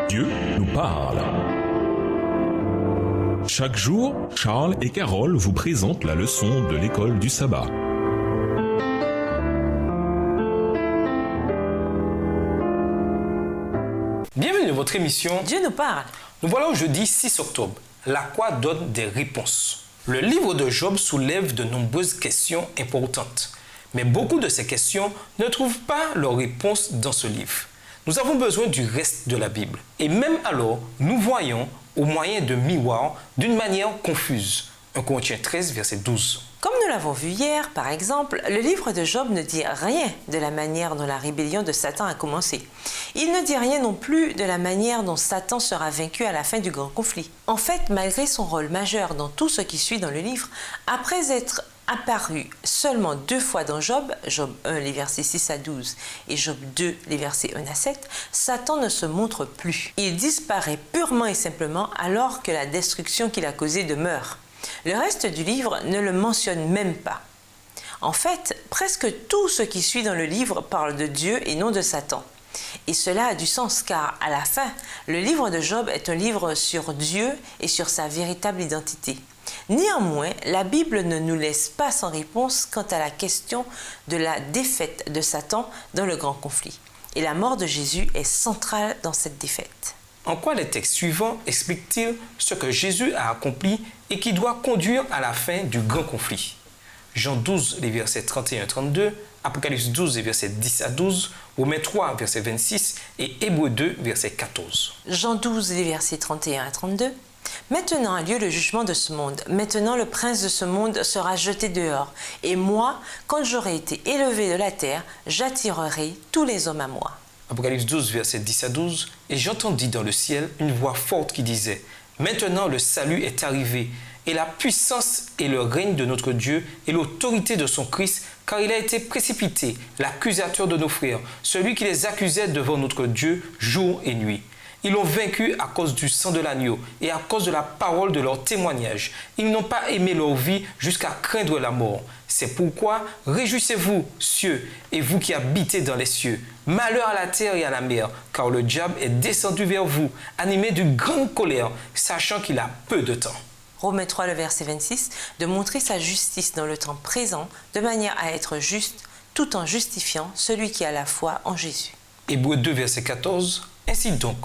Dieu nous parle. Chaque jour, Charles et Carole vous présentent la leçon de l'école du sabbat. Bienvenue dans votre émission Dieu nous parle. Nous voilà au jeudi 6 octobre. La croix donne des réponses. Le livre de Job soulève de nombreuses questions importantes. Mais beaucoup de ces questions ne trouvent pas leur réponse dans ce livre. Nous avons besoin du reste de la Bible. Et même alors, nous voyons, au moyen de miroirs, d'une manière confuse. 1 Corinthiens 13, verset 12. Comme nous l'avons vu hier, par exemple, le livre de Job ne dit rien de la manière dont la rébellion de Satan a commencé. Il ne dit rien non plus de la manière dont Satan sera vaincu à la fin du grand conflit. En fait, malgré son rôle majeur dans tout ce qui suit dans le livre, après être apparu seulement 2 fois dans Job, Job 1, les versets 6 à 12 et Job 2, les versets 1 à 7, Satan ne se montre plus. Il disparaît purement et simplement alors que la destruction qu'il a causée demeure. Le reste du livre ne le mentionne même pas. En fait, presque tout ce qui suit dans le livre parle de Dieu et non de Satan. Et cela a du sens car, à la fin, le livre de Job est un livre sur Dieu et sur sa véritable identité. Néanmoins, la Bible ne nous laisse pas sans réponse quant à la question de la défaite de Satan dans le grand conflit. Et la mort de Jésus est centrale dans cette défaite. En quoi les textes suivants expliquent-ils ce que Jésus a accompli et qui doit conduire à la fin du grand conflit? Jean 12, les versets 31-32, Apocalypse 12, les versets 10 à 12, Romains 3, verset 26 et Hébreux 2, verset 14. Jean 12, les versets 31 à 32. Maintenant a lieu le jugement de ce monde. Maintenant le prince de ce monde sera jeté dehors. Et moi, quand j'aurai été élevé de la terre, j'attirerai tous les hommes à moi. Apocalypse 12, versets 10 à 12. Et j'entendis dans le ciel une voix forte qui disait: Maintenant le salut est arrivé, et la puissance et le règne de notre Dieu et l'autorité de son Christ, car il a été précipité, l'accusateur de nos frères, celui qui les accusait devant notre Dieu jour et nuit. Ils l'ont vaincu à cause du sang de l'agneau et à cause de la parole de leur témoignage. Ils n'ont pas aimé leur vie jusqu'à craindre la mort. C'est pourquoi réjouissez-vous, cieux, et vous qui habitez dans les cieux. Malheur à la terre et à la mer, car le diable est descendu vers vous, animé d'une grande colère, sachant qu'il a peu de temps. Romains 3, le verset 26, de montrer sa justice dans le temps présent, de manière à être juste, tout en justifiant celui qui a la foi en Jésus. Hébreux 2, verset 14, ainsi donc,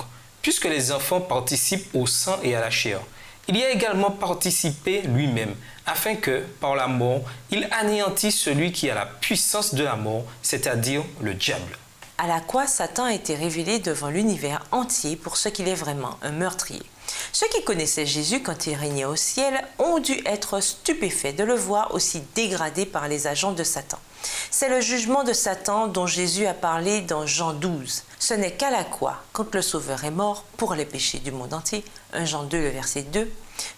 puisque les enfants participent au sang et à la chair, il y a également participé lui-même, afin que, par la mort, il anéantisse celui qui a la puissance de la mort, c'est-à-dire le diable. À la croix, Satan a été révélé devant l'univers entier pour ce qu'il est vraiment, un meurtrier. Ceux qui connaissaient Jésus quand il régnait au ciel ont dû être stupéfaits de le voir aussi dégradé par les agents de Satan. C'est le jugement de Satan dont Jésus a parlé dans Jean 12. Ce n'est qu'à la croix, quand le Sauveur est mort pour les péchés du monde entier, 1 Jean 2, le verset 2,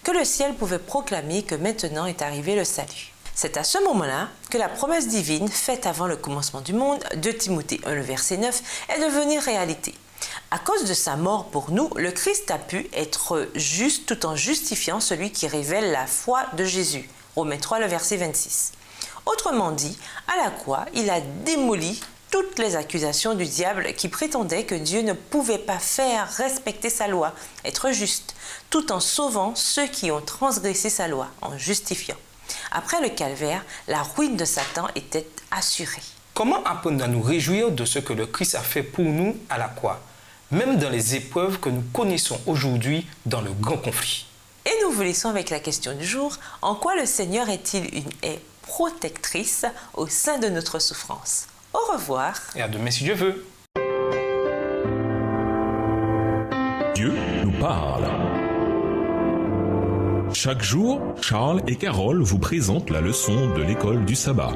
que le ciel pouvait proclamer que maintenant est arrivé le salut. C'est à ce moment-là que la promesse divine, faite avant le commencement du monde, 2 Timothée 1, le verset 9, est devenue réalité. À cause de sa mort pour nous, le Christ a pu être juste tout en justifiant celui qui révèle la foi de Jésus. Romains 3, le verset 26. Autrement dit, à la croix, il a démoli toutes les accusations du diable qui prétendait que Dieu ne pouvait pas faire respecter sa loi, être juste, tout en sauvant ceux qui ont transgressé sa loi, en justifiant. Après le calvaire, la ruine de Satan était assurée. Comment apprendre à nous réjouir de ce que le Christ a fait pour nous à la croix, même dans les épreuves que nous connaissons aujourd'hui dans le grand conflit? Et nous vous laissons avec la question du jour. En quoi le Seigneur est-il une haie protectrice au sein de notre souffrance? Au revoir. Et à demain si Dieu veut. Dieu nous parle. Chaque jour, Charles et Carole vous présentent la leçon de l'école du sabbat.